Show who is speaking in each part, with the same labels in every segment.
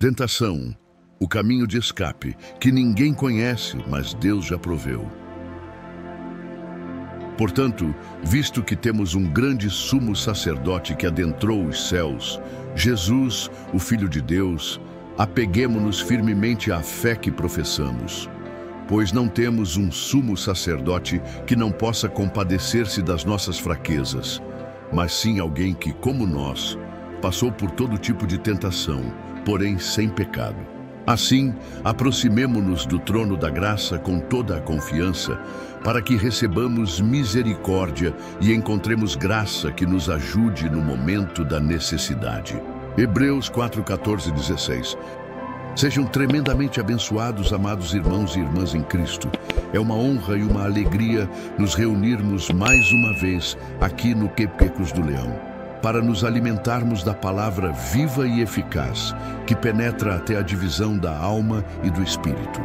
Speaker 1: Tentação, o caminho de escape, que ninguém conhece, mas Deus já proveu. Portanto, visto que temos um grande sumo sacerdote que adentrou os céus, Jesus, o Filho de Deus, apeguemo-nos firmemente à fé que professamos. Pois não temos um sumo sacerdote que não possa compadecer-se das nossas fraquezas, mas sim alguém que, como nós, passou por todo tipo de tentação, porém sem pecado. Assim, aproximemo-nos do trono da graça com toda a confiança, para que recebamos misericórdia e encontremos graça que nos ajude no momento da necessidade. Hebreus 4:14-16. Sejam tremendamente abençoados, amados irmãos e irmãs em Cristo. É uma honra e uma alegria nos reunirmos mais uma vez aqui no Quepquecos do Leão, para nos alimentarmos da palavra viva e eficaz, que penetra até a divisão da alma e do espírito.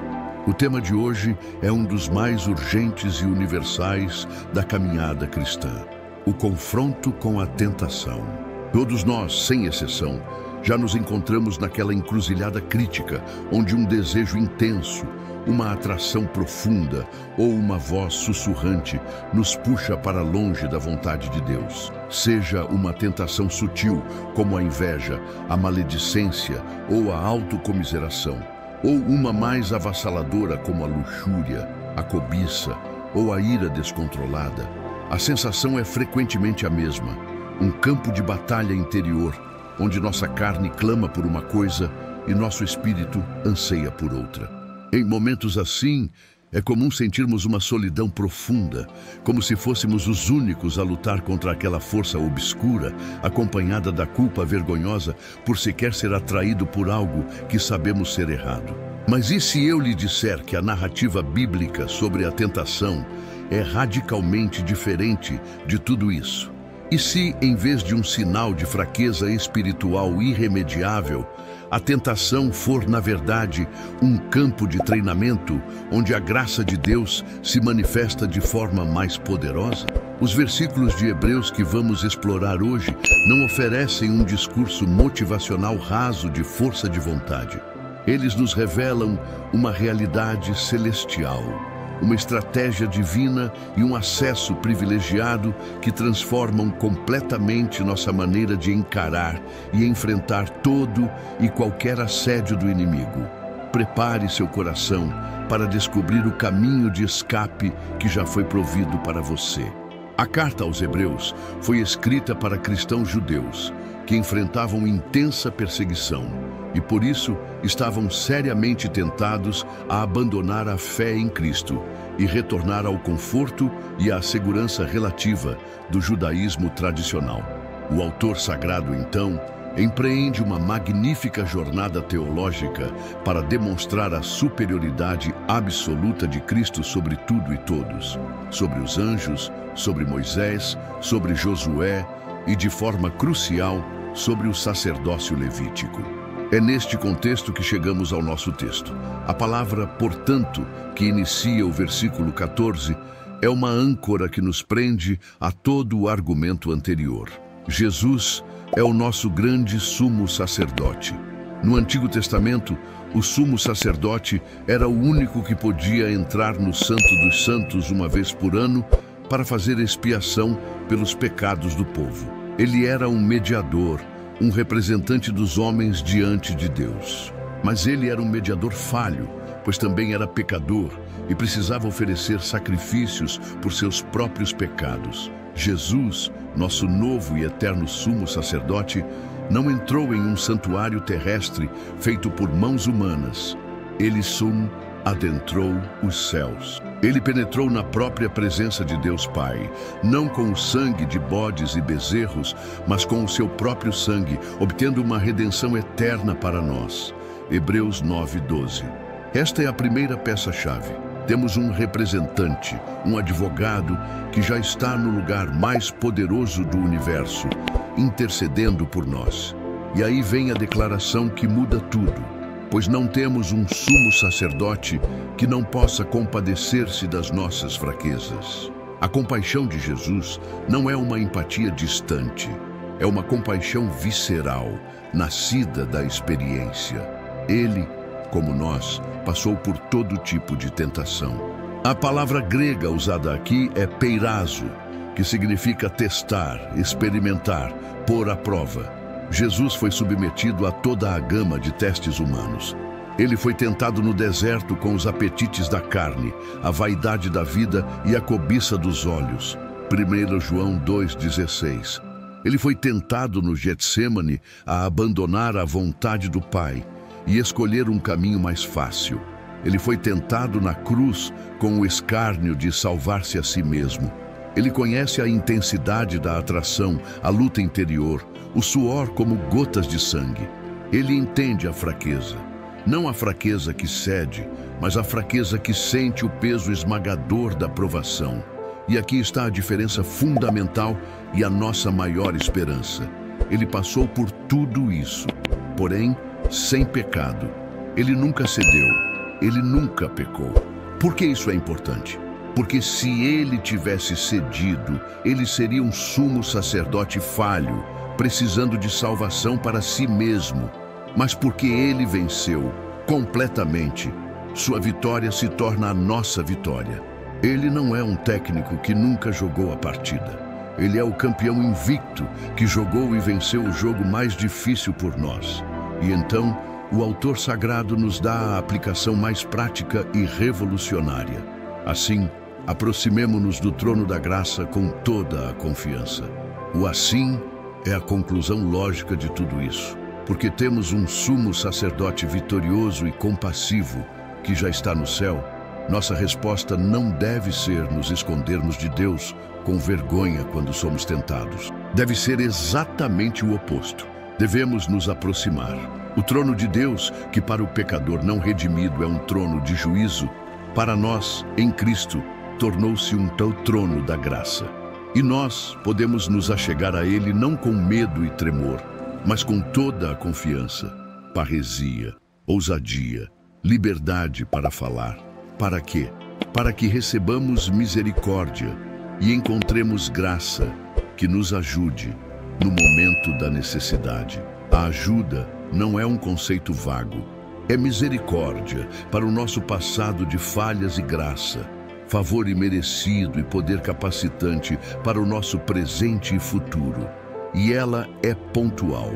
Speaker 1: O tema de hoje é um dos mais urgentes e universais da caminhada cristã: o confronto com a tentação. Todos nós, sem exceção, já nos encontramos naquela encruzilhada crítica, onde um desejo intenso, uma atração profunda ou uma voz sussurrante nos puxa para longe da vontade de Deus. Seja uma tentação sutil, como a inveja, a maledicência ou a autocomiseração, ou uma mais avassaladora, como a luxúria, a cobiça ou a ira descontrolada. A sensação é frequentemente a mesma: um campo de batalha interior, onde nossa carne clama por uma coisa e nosso espírito anseia por outra. Em momentos assim, é comum sentirmos uma solidão profunda, como se fôssemos os únicos a lutar contra aquela força obscura, acompanhada da culpa vergonhosa por sequer ser atraído por algo que sabemos ser errado. Mas e se eu lhe disser que a narrativa bíblica sobre a tentação é radicalmente diferente de tudo isso? E se, em vez de um sinal de fraqueza espiritual irremediável, a tentação for, na verdade, um campo de treinamento onde a graça de Deus se manifesta de forma mais poderosa? Os versículos de Hebreus que vamos explorar hoje não oferecem um discurso motivacional raso de força de vontade. Eles nos revelam uma realidade celestial, uma estratégia divina e um acesso privilegiado que transformam completamente nossa maneira de encarar e enfrentar todo e qualquer assédio do inimigo. Prepare seu coração para descobrir o caminho de escape que já foi provido para você. A carta aos Hebreus foi escrita para cristãos judeus que enfrentavam intensa perseguição e, por isso, estavam seriamente tentados a abandonar a fé em Cristo e retornar ao conforto e à segurança relativa do judaísmo tradicional. O autor sagrado, então, empreende uma magnífica jornada teológica para demonstrar a superioridade absoluta de Cristo sobre tudo e todos, sobre os anjos, sobre Moisés, sobre Josué e, de forma crucial, sobre o sacerdócio levítico. É neste contexto que chegamos ao nosso texto. A palavra, portanto, que inicia o versículo 14, é uma âncora que nos prende a todo o argumento anterior. Jesus é o nosso grande sumo sacerdote. No Antigo Testamento, o sumo sacerdote era o único que podia entrar no Santo dos Santos uma vez por ano para fazer expiação pelos pecados do povo. Ele era um mediador, um representante dos homens diante de Deus. Mas ele era um mediador falho, pois também era pecador e precisava oferecer sacrifícios por seus próprios pecados. Jesus, nosso novo e eterno sumo sacerdote, não entrou em um santuário terrestre feito por mãos humanas. Ele adentrou os céus. Ele penetrou na própria presença de Deus Pai, não com o sangue de bodes e bezerros, mas com o seu próprio sangue, obtendo uma redenção eterna para nós. Hebreus 9:12. Esta é a primeira peça-chave. Temos um representante, um advogado, que já está no lugar mais poderoso do universo, intercedendo por nós. E aí vem a declaração que muda tudo, pois não temos um sumo sacerdote que não possa compadecer-se das nossas fraquezas. A compaixão de Jesus não é uma empatia distante, é uma compaixão visceral, nascida da experiência. Ele, como nós, passou por todo tipo de tentação. A palavra grega usada aqui é peirazo, que significa testar, experimentar, pôr à prova. Jesus foi submetido a toda a gama de testes humanos. Ele foi tentado no deserto com os apetites da carne, a vaidade da vida e a cobiça dos olhos. 1 João 2,16. Ele foi tentado no Getsêmani a abandonar a vontade do Pai e escolher um caminho mais fácil. Ele foi tentado na cruz com o escárnio de salvar-se a si mesmo. Ele conhece a intensidade da atração, a luta interior, o suor como gotas de sangue. Ele entende a fraqueza. Não a fraqueza que cede, mas a fraqueza que sente o peso esmagador da provação. E aqui está a diferença fundamental e a nossa maior esperança. Ele passou por tudo isso, porém, sem pecado. Ele nunca cedeu, ele nunca pecou. Por que isso é importante? Porque se ele tivesse cedido, ele seria um sumo sacerdote falho, precisando de salvação para si mesmo. Mas porque ele venceu completamente, sua vitória se torna a nossa vitória. Ele não é um técnico que nunca jogou a partida. Ele é o campeão invicto que jogou e venceu o jogo mais difícil por nós. E então, o autor sagrado nos dá a aplicação mais prática e revolucionária. Assim, aproximemo-nos do trono da graça com toda a confiança. O assim é a conclusão lógica de tudo isso. Porque temos um sumo sacerdote vitorioso e compassivo que já está no céu, nossa resposta não deve ser nos escondermos de Deus com vergonha quando somos tentados. Deve ser exatamente o oposto. Devemos nos aproximar. O trono de Deus, que para o pecador não redimido é um trono de juízo, para nós, em Cristo, tornou-se um tal trono da graça. E nós podemos nos achegar a Ele não com medo e tremor, mas com toda a confiança, parresia, ousadia, liberdade para falar. Para quê? Para que recebamos misericórdia e encontremos graça que nos ajude no momento da necessidade. A ajuda não é um conceito vago, é misericórdia para o nosso passado de falhas e graça, favor imerecido e poder capacitante para o nosso presente e futuro. E ela é pontual,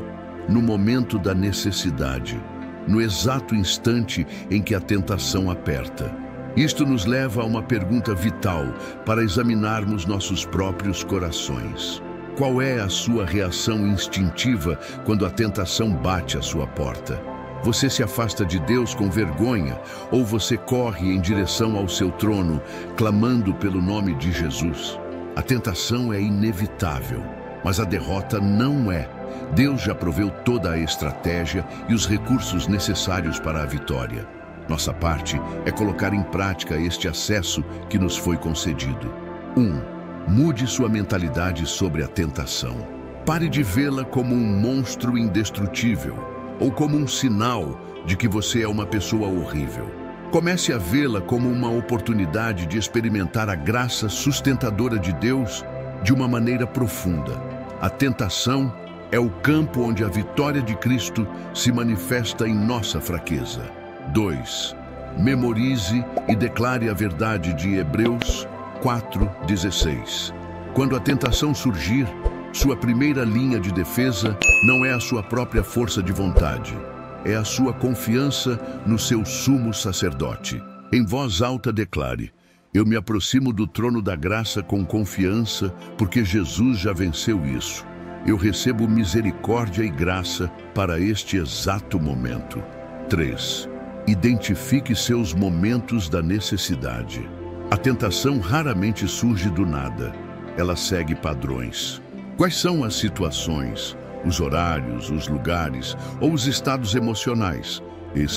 Speaker 1: no momento da necessidade, no exato instante em que a tentação aperta. Isto nos leva a uma pergunta vital para examinarmos nossos próprios corações. Qual é a sua reação instintiva quando a tentação bate à sua porta? Você se afasta de Deus com vergonha ou você corre em direção ao seu trono, clamando pelo nome de Jesus? A tentação é inevitável, mas a derrota não é. Deus já proveu toda a estratégia e os recursos necessários para a vitória. Nossa parte é colocar em prática este acesso que nos foi concedido. 1. Mude sua mentalidade sobre a tentação. Pare de vê-la como um monstro indestrutível ou como um sinal de que você é uma pessoa horrível. Comece a vê-la como uma oportunidade de experimentar a graça sustentadora de Deus de uma maneira profunda. A tentação é o campo onde a vitória de Cristo se manifesta em nossa fraqueza. 2. Memorize e declare a verdade de Hebreus 4:16. Quando a tentação surgir, sua primeira linha de defesa não é a sua própria força de vontade, é a sua confiança no seu sumo sacerdote. Em voz alta declare: eu me aproximo do trono da graça com confiança, porque Jesus já venceu isso. Eu recebo misericórdia e graça para este exato momento. 3. Identifique seus momentos da necessidade. A tentação raramente surge do nada. Ela segue padrões. Quais são as situações, os horários, os lugares ou os estados emocionais,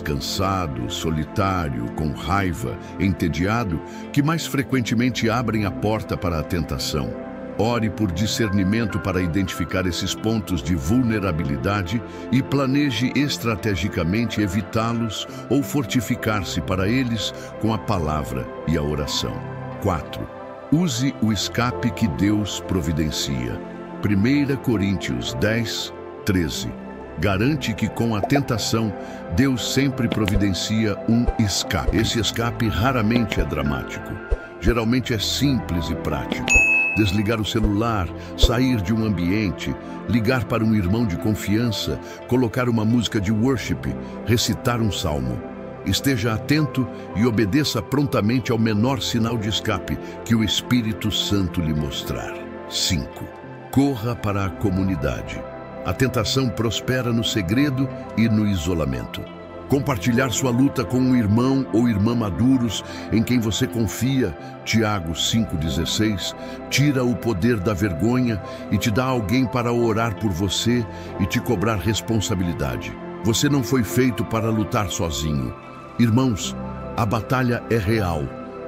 Speaker 1: cansado, solitário, com raiva, entediado, que mais frequentemente abrem a porta para a tentação? Ore por discernimento para identificar esses pontos de vulnerabilidade e planeje estrategicamente evitá-los ou fortificar-se para eles com a palavra e a oração. 4. Use o escape que Deus providencia. 1 Coríntios 10:13. garante que com a tentação, Deus sempre providencia um escape. Esse escape raramente é dramático. Geralmente é simples e prático. Desligar o celular, sair de um ambiente, ligar para um irmão de confiança, colocar uma música de worship, recitar um salmo. Esteja atento e obedeça prontamente ao menor sinal de escape que o Espírito Santo lhe mostrar. 5. Corra para a comunidade. A tentação prospera no segredo e no isolamento. Compartilhar sua luta com um irmão ou irmã maduros em quem você confia, Tiago 5,16, tira o poder da vergonha e te dá alguém para orar por você e te cobrar responsabilidade. Você não foi feito para lutar sozinho. Irmãos, a batalha é real,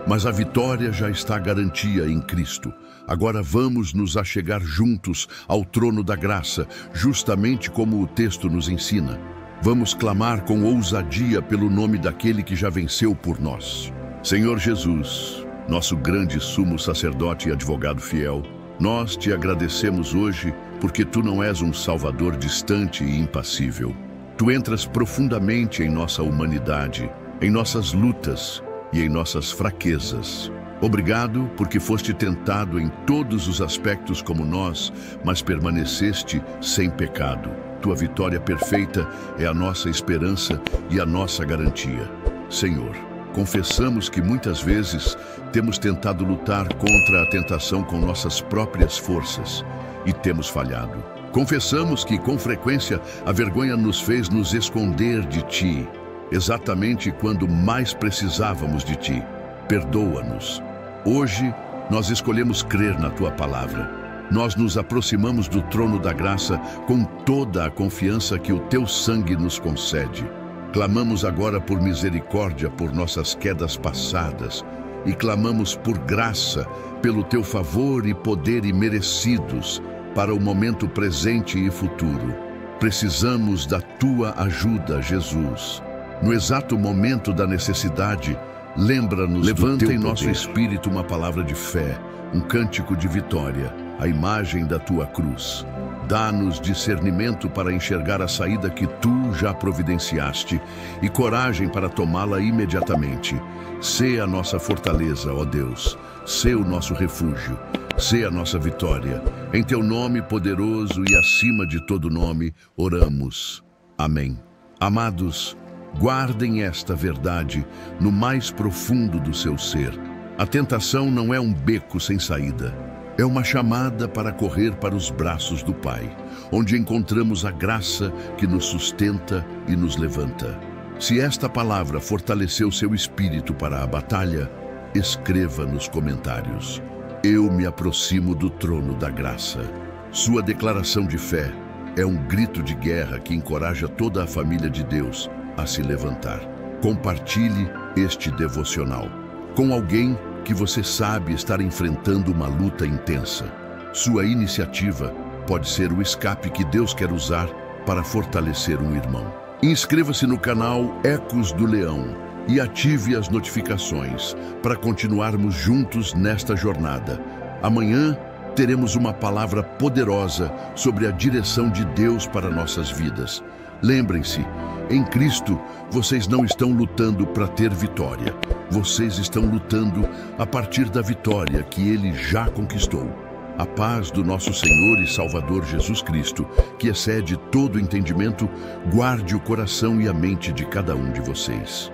Speaker 1: mas a vitória já está garantia em Cristo. Agora vamos nos achegar juntos ao trono da graça, justamente como o texto nos ensina. Vamos clamar com ousadia pelo nome daquele que já venceu por nós. Senhor Jesus, nosso grande sumo sacerdote e advogado fiel, nós te agradecemos hoje porque tu não és um salvador distante e impassível. Tu entras profundamente em nossa humanidade, em nossas lutas e em nossas fraquezas. Obrigado porque foste tentado em todos os aspectos como nós, mas permaneceste sem pecado. Tua vitória perfeita é a nossa esperança e a nossa garantia. Senhor, confessamos que muitas vezes temos tentado lutar contra a tentação com nossas próprias forças e temos falhado. Confessamos que com frequência a vergonha nos fez nos esconder de Ti, exatamente quando mais precisávamos de Ti. Perdoa-nos. Hoje nós escolhemos crer na Tua palavra. Nós nos aproximamos do trono da graça com toda a confiança que o Teu sangue nos concede. Clamamos agora por misericórdia por nossas quedas passadas e clamamos por graça pelo Teu favor e poder imerecidos para o momento presente e futuro. Precisamos da Tua ajuda, Jesus. No exato momento da necessidade, lembra-nos do Teu poder. Levanta em nosso espírito uma palavra de fé, um cântico de vitória, a imagem da Tua cruz. Dá-nos discernimento para enxergar a saída que Tu já providenciaste e coragem para tomá-la imediatamente. Sê a nossa fortaleza, ó Deus. Sê o nosso refúgio. Sê a nossa vitória. Em Teu nome poderoso e acima de todo nome, oramos. Amém. Amados, guardem esta verdade no mais profundo do seu ser. A tentação não é um beco sem saída. É uma chamada para correr para os braços do Pai, onde encontramos a graça que nos sustenta e nos levanta. Se esta palavra fortaleceu seu espírito para a batalha, escreva nos comentários: eu me aproximo do trono da graça. Sua declaração de fé é um grito de guerra que encoraja toda a família de Deus a se levantar. Compartilhe este devocional com alguém que você sabe estar enfrentando uma luta intensa. Sua iniciativa pode ser o escape que Deus quer usar para fortalecer um irmão. Inscreva-se no canal Ecos do Leão e ative as notificações para continuarmos juntos nesta jornada. Amanhã teremos uma palavra poderosa sobre a direção de Deus para nossas vidas. Lembrem-se, em Cristo, vocês não estão lutando para ter vitória. Vocês estão lutando a partir da vitória que Ele já conquistou. A paz do nosso Senhor e Salvador Jesus Cristo, que excede todo entendimento, guarde o coração e a mente de cada um de vocês.